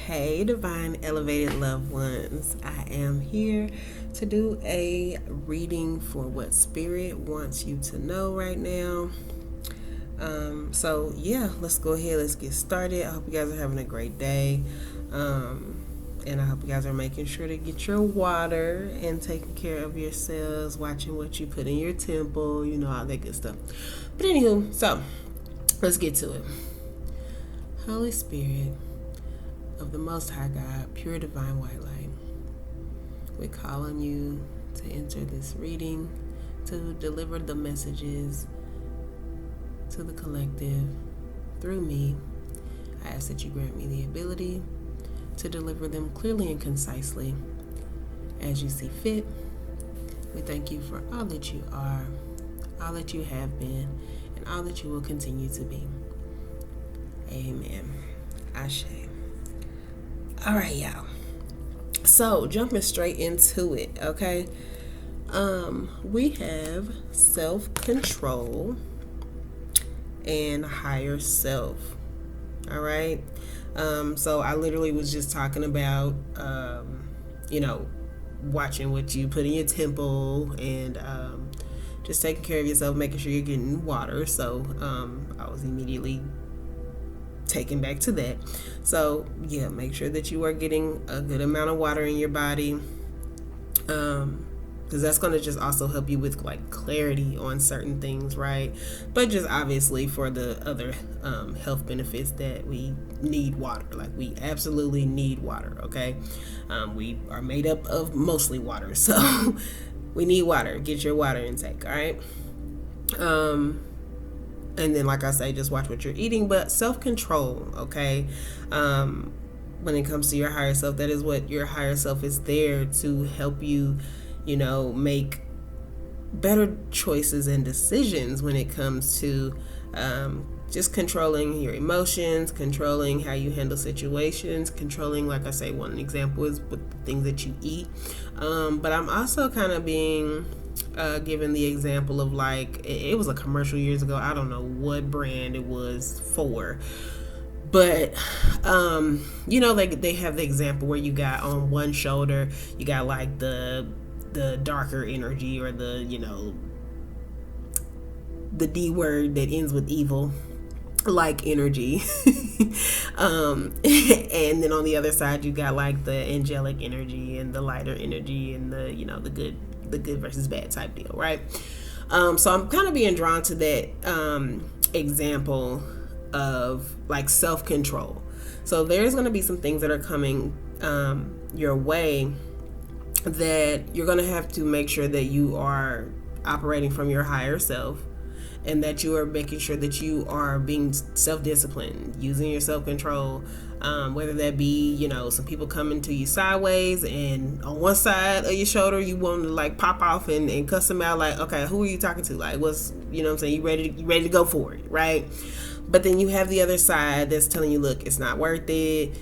Hey, divine elevated loved ones. I am here to do a reading for what spirit wants you to know right now. Let's go ahead. Let's get started. I hope you guys are having a great day. And I hope you guys are making sure to get your water and taking care of yourselves, watching what you put in your temple, all that good stuff. But anywho, let's get to it. Holy Spirit of the Most High God, pure divine white light, we call on you to enter this reading, to deliver the messages to the collective through me. I ask that you grant me the ability to deliver them clearly and concisely as you see fit. We thank you for all that you are, all that you have been, and all that you will continue to be. Amen. Ashe. All right, y'all. So jumping straight into it, okay? We have self-control and higher self. All right. So I literally was just talking about, watching what you put in your temple and just taking care of yourself, making sure you're getting water. So I was immediately taken back to that. So yeah, make sure that you are getting a good amount of water in your body, because that's going to just also help you with like clarity on certain things, right? But just obviously for the other health benefits that we need water, like we absolutely need water. Okay, we are made up of mostly water, so we need water. Get your water intake, all right? And then, like I say, just watch what you're eating. But self-control, okay? When it comes to your higher self, that is what your higher self is there to help you, make better choices and decisions when it comes to just controlling your emotions, controlling how you handle situations, controlling, like I say, one example is with the things that you eat. But I'm also kind of being given the example of, like, it was a commercial years ago. I don't know what brand it was for, but they have the example where you got on one shoulder, you got like the darker energy, or the D word that ends with evil, like energy. And then on the other side you got like the angelic energy and the lighter energy and the good versus bad type deal, right? So I'm kind of being drawn to that example of like self-control. So there's going to be some things that are coming your way that you're going to have to make sure that you are operating from your higher self, and that you are making sure that you are being self-disciplined, using your self-control, whether that be, some people coming to you sideways, and on one side of your shoulder you want to like pop off and cuss them out, like, okay, who are you talking to? Like, what's, what I'm saying, you ready to go for it, right? But then you have the other side that's telling you, look, it's not worth it.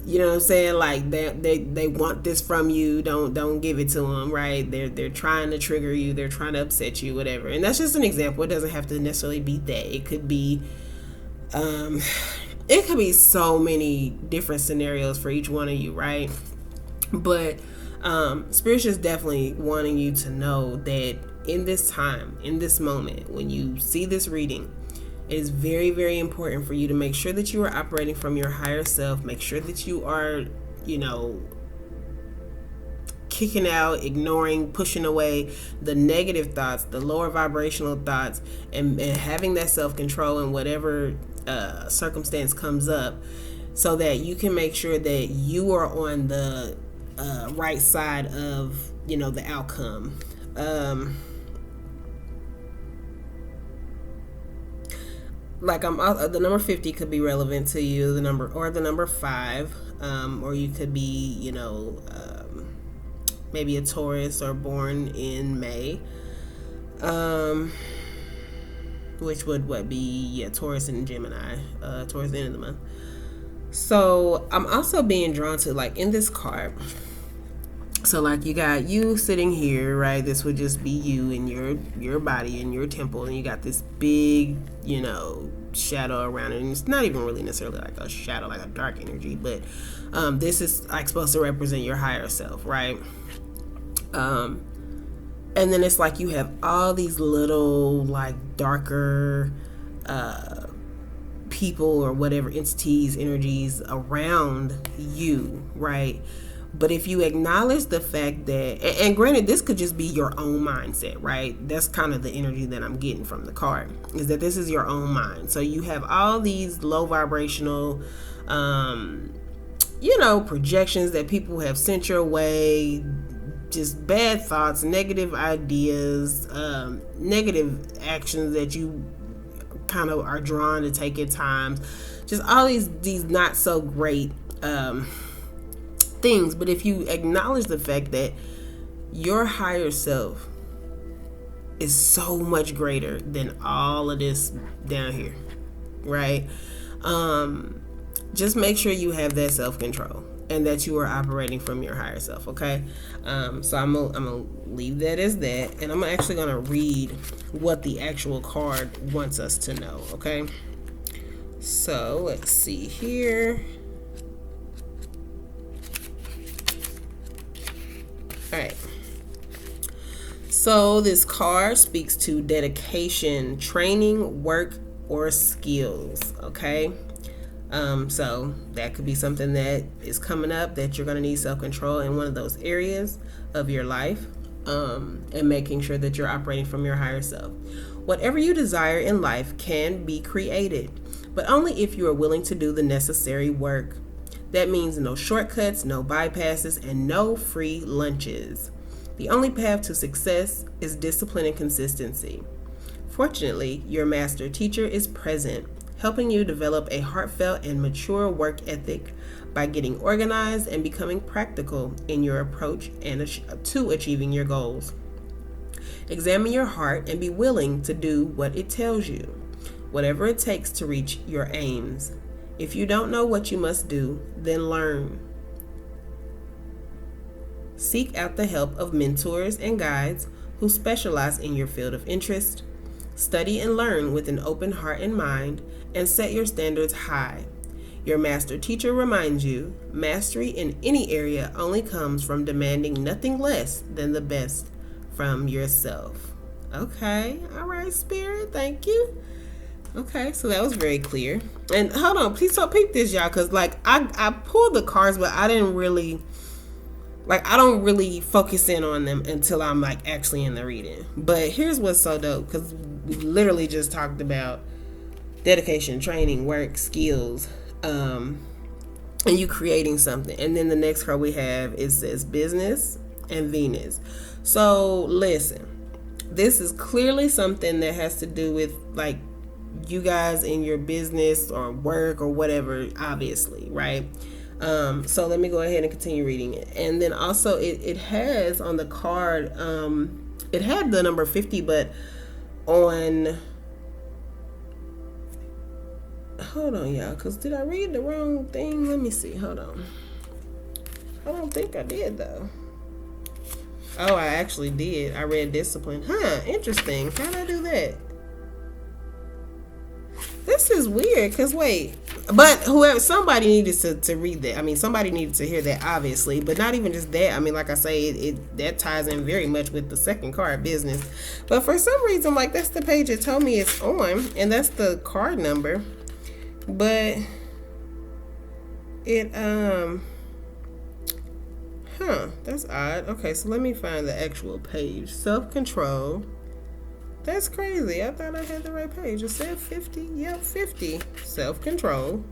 You know what I'm saying? Like they want this from you. Don't give it to them, right? They're trying to trigger you. They're trying to upset you, whatever. And that's just an example. It doesn't have to necessarily be that. It could be, so many different scenarios for each one of you, right? But Spirit's just definitely wanting you to know that in this time, in this moment, when you see this reading, it is very, very important for you to make sure that you are operating from your higher self. Make sure that you are, kicking out, ignoring, pushing away the negative thoughts, the lower vibrational thoughts, and having that self-control in whatever circumstance comes up, so that you can make sure that you are on the right side of, the outcome. Like the number 50 could be relevant to you, the number 5, or you could be, maybe a Taurus or born in May, which would be Taurus and Gemini, towards the end of the month. So I'm also being drawn to, like, in this card, So like you got you sitting here, right? This would just be you in your body in your temple, and you got this big, shadow around it. And it's not even really necessarily like a shadow, like a dark energy, but this is like supposed to represent your higher self, right? And then it's like you have all these little like darker people or whatever entities, energies around you, right? But if you acknowledge the fact that, and granted, this could just be your own mindset, right? That's kind of the energy that I'm getting from the card, is that this is your own mind. So you have all these low vibrational, projections that people have sent your way, just bad thoughts, negative ideas, negative actions that you kind of are drawn to take at times. Just all these not so great things. But if you acknowledge the fact that your higher self is so much greater than all of this down here, right? Just make sure you have that self-control and that you are operating from your higher self, okay? So I'm gonna leave that as that, and I'm actually gonna read what the actual card wants us to know, okay? So let's see here. All right. So this card speaks to dedication, training, work, or skills, okay? So that could be something that is coming up that you're going to need self-control in one of those areas of your life, and making sure that you're operating from your higher self. Whatever you desire in life can be created, but only if you are willing to do the necessary work. That means no shortcuts, no bypasses, and no free lunches. The only path to success is discipline and consistency. Fortunately, your master teacher is present, helping you develop a heartfelt and mature work ethic by getting organized and becoming practical in your approach to achieving your goals. Examine your heart and be willing to do what it tells you, whatever it takes to reach your aims. If you don't know what you must do, then learn. Seek out the help of mentors and guides who specialize in your field of interest. Study and learn with an open heart and mind, and set your standards high. Your master teacher reminds you, mastery in any area only comes from demanding nothing less than the best from yourself. Okay, all right, Spirit, thank you. Okay, so that was very clear. And hold on, please don't peep this, y'all, because like I pulled the cards, but I don't really focus in on them until I'm like actually in the reading. But here's what's so dope, because we literally just talked about dedication, training, work, skills, and you creating something. And then the next card we have, it says business and Venus. So listen, this is clearly something that has to do with like you guys in your business or work or whatever, obviously, right? So let me go ahead and continue reading it. And then also it has on the card, it had the number 50, but on, hold on, y'all, because did I read the wrong thing? Let me see. Hold on. I don't think I did, though. Oh, I actually did. I read discipline. Huh, interesting. How'd I do that? This is weird, because wait. But somebody needed to read that. I mean, somebody needed to hear that, obviously. But not even just that. I mean, like I say, that ties in very much with the second card, business. But for some reason, like, that's the page it told me it's on. And that's the card number. But it, that's odd. Okay, so let me find the actual page. Self-control. That's crazy. I thought I had the right page. It said 50. Yep, 50. Self-control.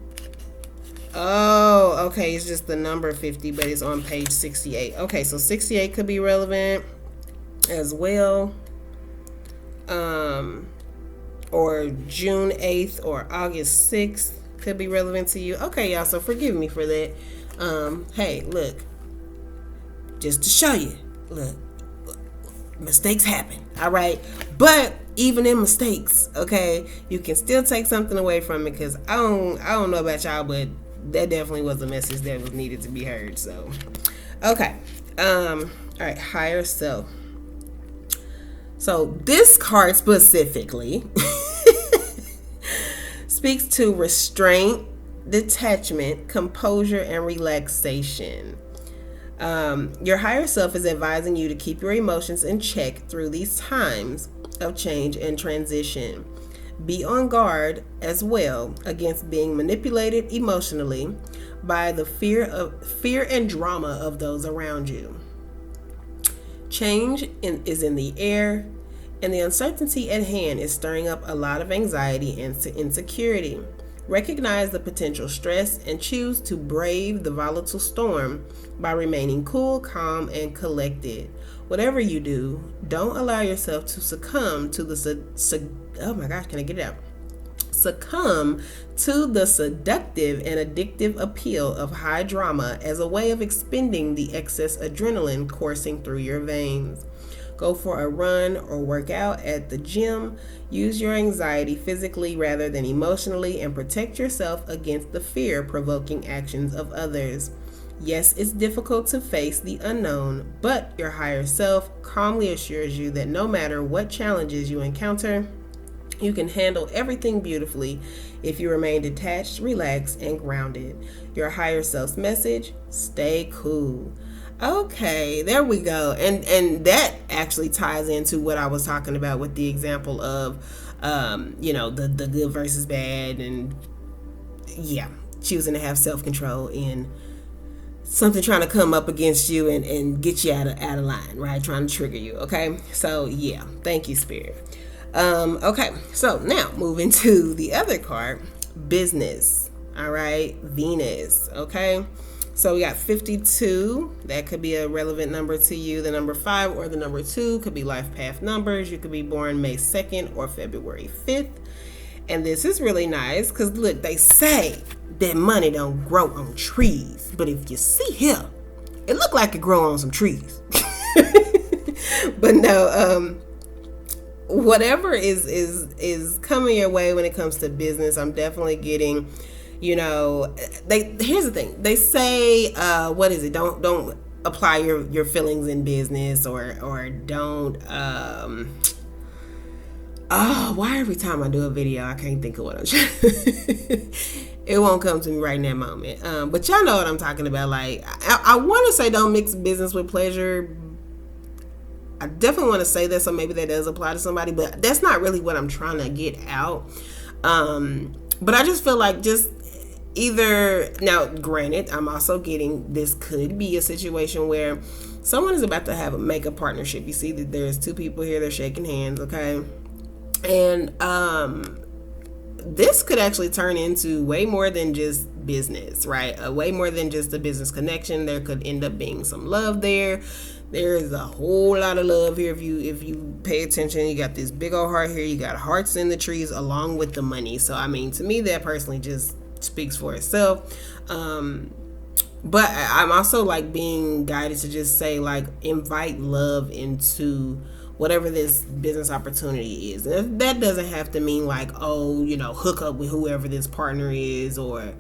Oh, okay. It's just the number 50, but it's on page 68. Okay, so 68 could be relevant as well. Or June 8th or August 6th could be relevant to you. Okay, y'all, so forgive me for that. Hey, look. Just to show you. Look. Mistakes happen, all right? But even in mistakes, okay, you can still take something away from it, because I don't know about y'all, but that definitely was a message that was needed to be heard. So Okay. All right. Higher self. So this card specifically speaks to restraint, detachment, composure, and relaxation. Your higher self is advising you to keep your emotions in check through these times of change and transition. Be on guard as well against being manipulated emotionally by the fear and drama of those around you. Change is in the air, and the uncertainty at hand is stirring up a lot of anxiety and insecurity. Recognize the potential stress and choose to brave the volatile storm by remaining cool, calm, and collected. Whatever you do, don't allow yourself to succumb to the succumb to the seductive and addictive appeal of high drama as a way of expending the excess adrenaline coursing through your veins. Go for a run or work out at the gym. Use your anxiety physically rather than emotionally and protect yourself against the fear-provoking actions of others. Yes, it's difficult to face the unknown, but your higher self calmly assures you that no matter what challenges you encounter, you can handle everything beautifully if you remain detached, relaxed, and grounded. Your higher self's message: stay cool. Okay, there we go. And that actually ties into what I was talking about with the example of the good versus bad, and choosing to have self-control in something trying to come up against you and get you out of line, right? Trying to trigger you. Okay, so yeah, thank you, Spirit. Okay, so now moving to the other card, business. All right, Venus. Okay, so we got 52. That could be a relevant number to you. The number 5 or the number 2 could be life path numbers. You could be born May 2nd or February 5th. And this is really nice because look, they say that money don't grow on trees, but if you see here, it look like it grow on some trees. But no, whatever is coming your way when it comes to business, I'm definitely getting, here's the thing. They say, what is it? Don't apply your feelings in business, or don't, why every time I do a video, I can't think of what I'm trying it won't come to me right in that moment. But y'all know what I'm talking about. Like, I want to say don't mix business with pleasure. I definitely want to say that, so maybe that does apply to somebody, but that's not really what I'm trying to get out. But I just feel like just either, now granted, I'm also getting, this could be a situation where someone is about to make a partnership. You see that there's 2 people here, they're shaking hands, okay? And this could actually turn into way more than just business, right? Way more than just a business connection. There could end up being some love there. There is a whole lot of love here. If you pay attention, you got this big old heart here. You got hearts in the trees along with the money. So, I mean, to me, that personally just speaks for itself. But I'm also like being guided to just say, like, invite love into whatever this business opportunity is. And that doesn't have to mean like, hook up with whoever this partner is, or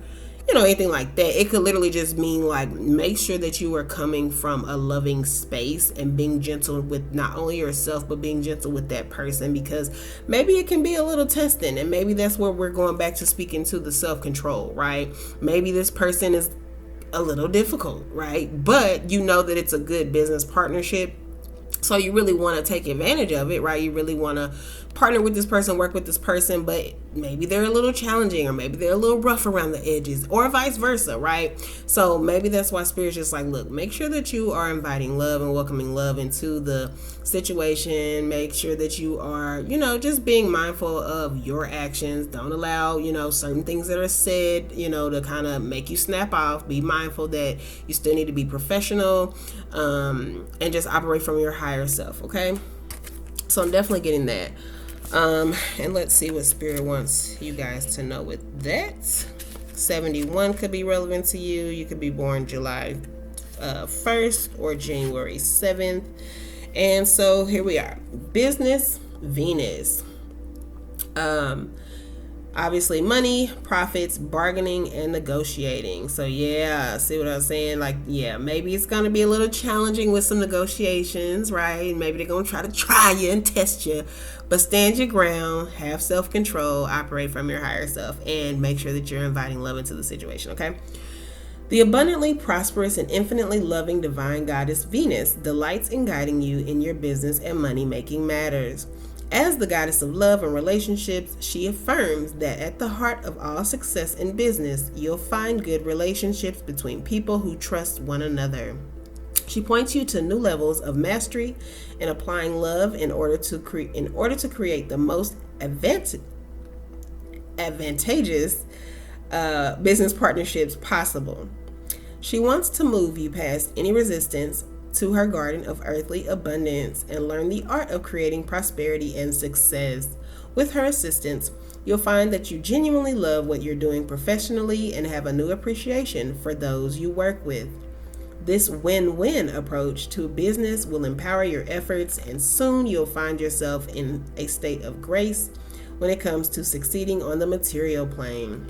anything like that. It could literally just mean like, make sure that you are coming from a loving space and being gentle with not only yourself, but being gentle with that person, because maybe it can be a little testing, and maybe that's where we're going back to speaking to the self-control, right? Maybe this person is a little difficult, right? But you know that it's a good business partnership, so you really want to take advantage of it, right? You really want to partner with this person, work with this person, but maybe they're a little challenging, or maybe they're a little rough around the edges, or vice versa, right? So maybe that's why Spirit's just like, look, make sure that you are inviting love and welcoming love into the situation. Make sure that you are, just being mindful of your actions. Don't allow, certain things that are said, to kind of make you snap off. Be mindful that you still need to be professional, and just operate from your higher self, okay? So I'm definitely getting that. And let's see what Spirit wants you guys to know with that. 71 could be relevant to you. You could be born July 1st or January 7th. And so here we are. Business, Venus. Obviously, money, profits, bargaining, and negotiating. So yeah, see what I was saying? Like, yeah, maybe it's gonna be a little challenging with some negotiations, right? Maybe they're gonna try you and test you, but stand your ground, have self-control, operate from your higher self, and make sure that you're inviting love into the situation. Okay. The abundantly prosperous and infinitely loving divine goddess Venus delights in guiding you in your business and money making matters. As the goddess of love and relationships, she affirms that at the heart of all success in business, you'll find good relationships between people who trust one another. She points you to new levels of mastery in applying love in order to create the most advantageous business partnerships possible. She wants to move you past any resistance to her garden of earthly abundance and learn the art of creating prosperity and success. With her assistance, you'll find that you genuinely love what you're doing professionally and have a new appreciation for those you work with. This win-win approach to business will empower your efforts, and soon you'll find yourself in a state of grace when it comes to succeeding on the material plane.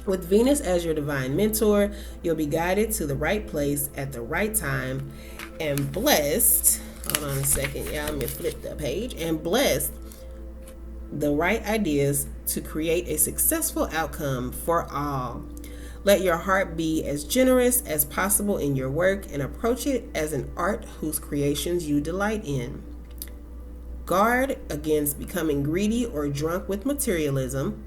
With Venus as your divine mentor, you'll be guided to the right place at the right time and blessed. Hold on a second, y'all. Let me flip the page. And blessed the right ideas to create a successful outcome for all. Let your heart be as generous as possible in your work and approach it as an art whose creations you delight in. Guard against becoming greedy or drunk with materialism.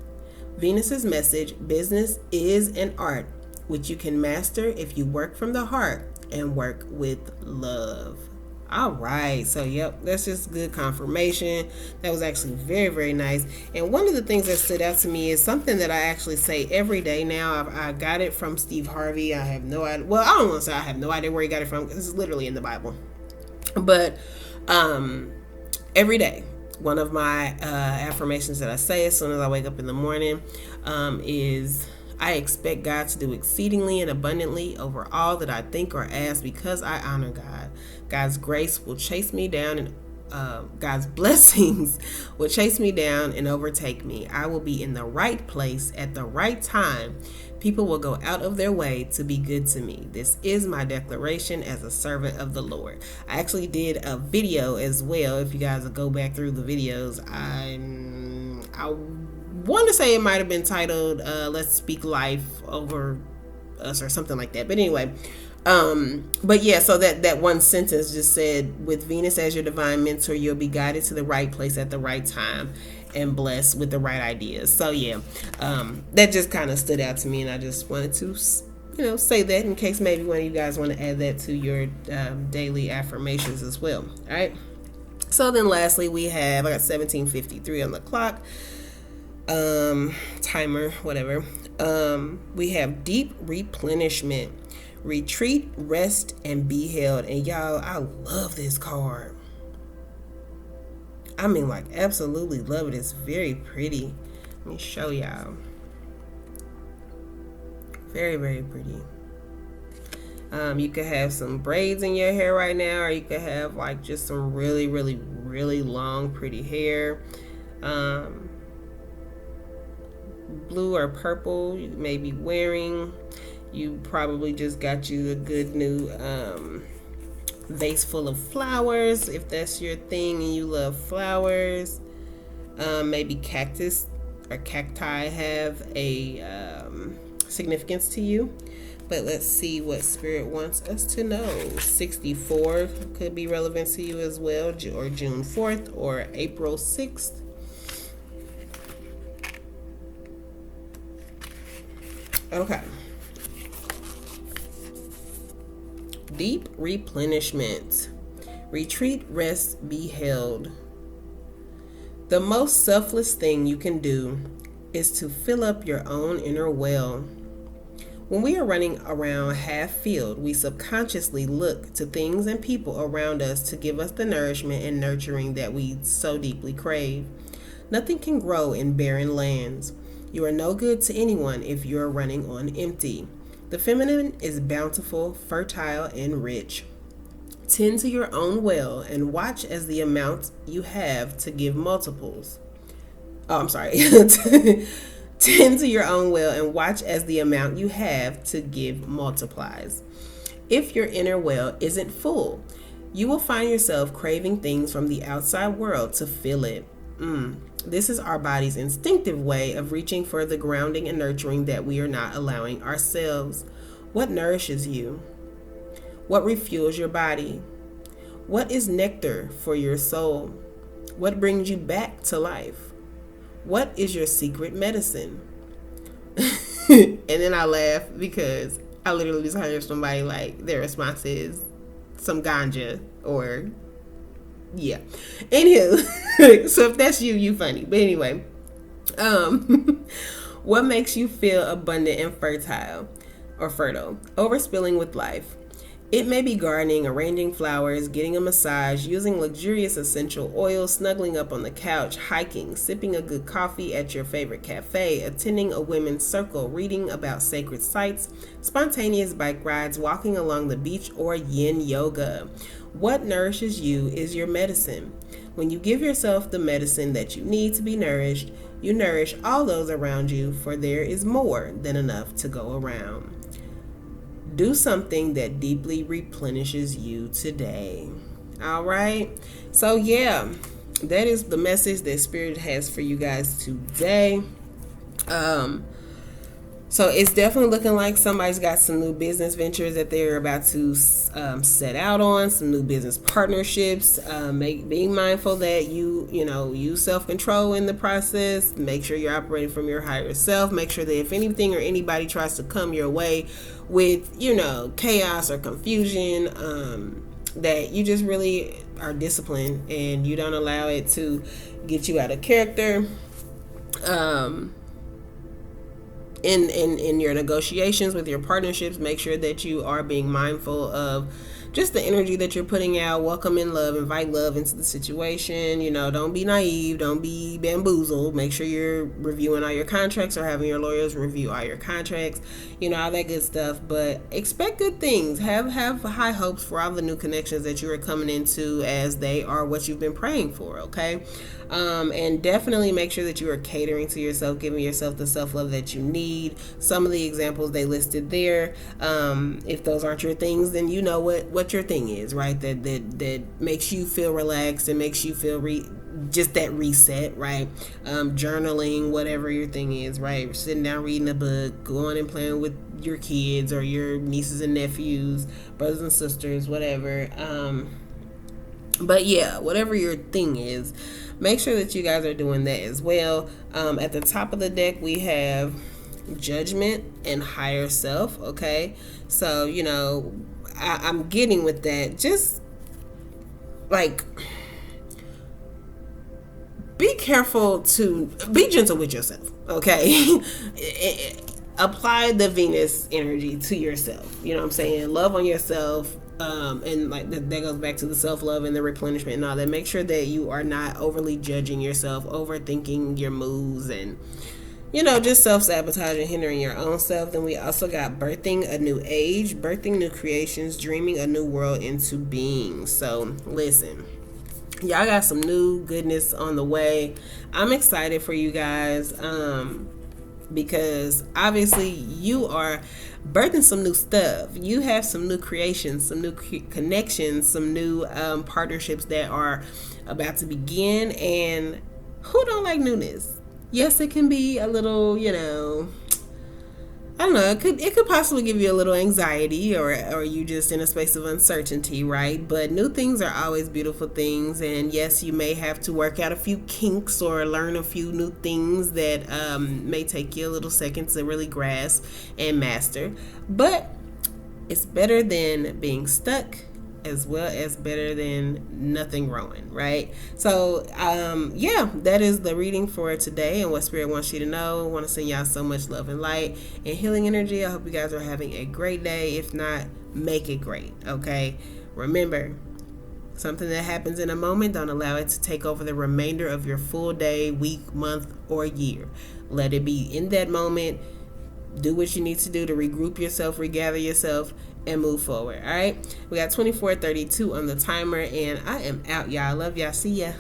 Venus's message: business is an art which you can master if you work from the heart and work with love. All right, so yep, that's just good confirmation. That was actually very, very nice. And one of the things that stood out to me is something that I actually say every day now. I got it from Steve Harvey. I have no idea. Well, I don't want to say I have no idea where he got it from. This is literally in the Bible. But every day, one of my affirmations that I say as soon as I wake up in the morning is, I expect God to do exceedingly and abundantly over all that I think or ask because I honor God. God's grace will chase me down and God's blessings will chase me down and overtake me. I will be in the right place at the right time. People will go out of their way to be good to me. This is my declaration as a servant of the Lord. I actually did a video as well. If you guys will go back through the videos, I want to say it might have been titled Let's Speak Life Over Us or something like that. But anyway, but yeah, so that one sentence just said, with Venus as your divine mentor, you'll be guided to the right place at the right time and blessed with the right ideas. So yeah, that just kind of stood out to me, and I just wanted to say that in case maybe one of you guys want to add that to your daily affirmations as well. All right, so then lastly I got 17:53 on the clock, timer, whatever. We have deep replenishment. Retreat, rest, and be held. And y'all, I love this card. I mean, like, absolutely love it. It's very pretty. Let me show y'all. Very, very pretty. You could have some braids in your hair right now, or you could have like just some really, really, really long, pretty hair. Blue or purple you may be wearing. You probably just got you a good new vase full of flowers if that's your thing and you love flowers. Maybe cactus or cacti have a significance to you. But let's see what Spirit wants us to know. 64 could be relevant to you as well, or June 4th or April 6th. Okay. Deep replenishment. Retreat, rest, be held. The most selfless thing you can do is to fill up your own inner well. When we are running around half-filled, we subconsciously look to things and people around us to give us the nourishment and nurturing that we so deeply crave. Nothing can grow in barren lands. You are no good to anyone if you are running on empty. The feminine is bountiful, fertile, and rich. Tend to your own well and watch as the amount you have to give multiples. Oh, I'm sorry. Tend to your own well and watch as the amount you have to give multiplies. If your inner well isn't full, you will find yourself craving things from the outside world to fill it. This is our body's instinctive way of reaching for the grounding and nurturing that we are not allowing ourselves. What nourishes you? What refuels your body? What is nectar for your soul? What brings you back to life? What is your secret medicine? And then I laugh because I literally just heard somebody like their response is some ganja or yeah. Anywho, so if that's you, you funny. But anyway, what makes you feel abundant and fertile or fertile? Overspilling with life. It may be gardening, arranging flowers, getting a massage, using luxurious essential oils, snuggling up on the couch, hiking, sipping a good coffee at your favorite cafe, attending a women's circle, reading about sacred sites, spontaneous bike rides, walking along the beach, or yin yoga. What nourishes you is your medicine. When you give yourself the medicine that you need to be nourished, you nourish all those around you, for there is more than enough to go around. Do something that deeply replenishes you today. All right. So yeah, that is the message that Spirit has for you guys today. So it's definitely looking like somebody's got some new business ventures that they're about to set out on, some new business partnerships. Being mindful that you use self-control in the process. Make sure you're operating from your higher self. Make sure that if anything or anybody tries to come your way with, chaos or confusion, that you just really are disciplined and you don't allow it to get you out of character. In your negotiations with your partnerships, make sure that you are being mindful of just the energy that you're putting out. Welcome in love, invite love into the situation. Don't be naive, don't be bamboozled. Make sure you're reviewing all your contracts or having your lawyers review all your contracts, all that good stuff. But expect good things. Have high hopes for all the new connections that you are coming into, as they are what you've been praying for, okay? And definitely make sure that you are catering to yourself, giving yourself the self-love that you need. Some of the examples they listed there, if those aren't your things, then you know what your thing is, right? That makes you feel relaxed and makes you feel just that reset, right? Journaling, whatever your thing is, right? Sitting down reading a book, going and playing with your kids or your nieces and nephews, brothers and sisters, whatever. But yeah, whatever your thing is, make sure that you guys are doing that as well. At the top of the deck, we have judgment and higher self, okay? So, I'm getting with that. Just, be careful to be gentle with yourself, okay? Apply the Venus energy to yourself. You know what I'm saying? Love on yourself. And that goes back to the self-love and the replenishment and all that. Make sure that you are not overly judging yourself, overthinking your moves, and just self-sabotaging, hindering your own self. Then we also got birthing a new age, birthing new creations, dreaming a new world into being. So listen, y'all got some new goodness on the way. I'm excited for you guys, because obviously you are birthing some new stuff. You have some new creations, some new connections, some new partnerships that are about to begin. And who don't like newness? Yes, it can be a little, I don't know, it could possibly give you a little anxiety, or you just in a space of uncertainty, right? But new things are always beautiful things. And yes, you may have to work out a few kinks or learn a few new things that may take you a little second to really grasp and master. But it's better than being stuck, as well as better than nothing growing, right? So yeah, that is the reading for today and what Spirit wants you to know. I want to send y'all so much love and light and healing energy. I hope you guys are having a great day. If not, make it great, okay? Remember, something that happens in a moment, don't allow it to take over the remainder of your full day, week, month, or year. Let it be in that moment. Do what you need to do to regroup yourself, regather yourself, and move forward. All right, we got 24:32 on the timer, and I am out, y'all. Love y'all. See ya.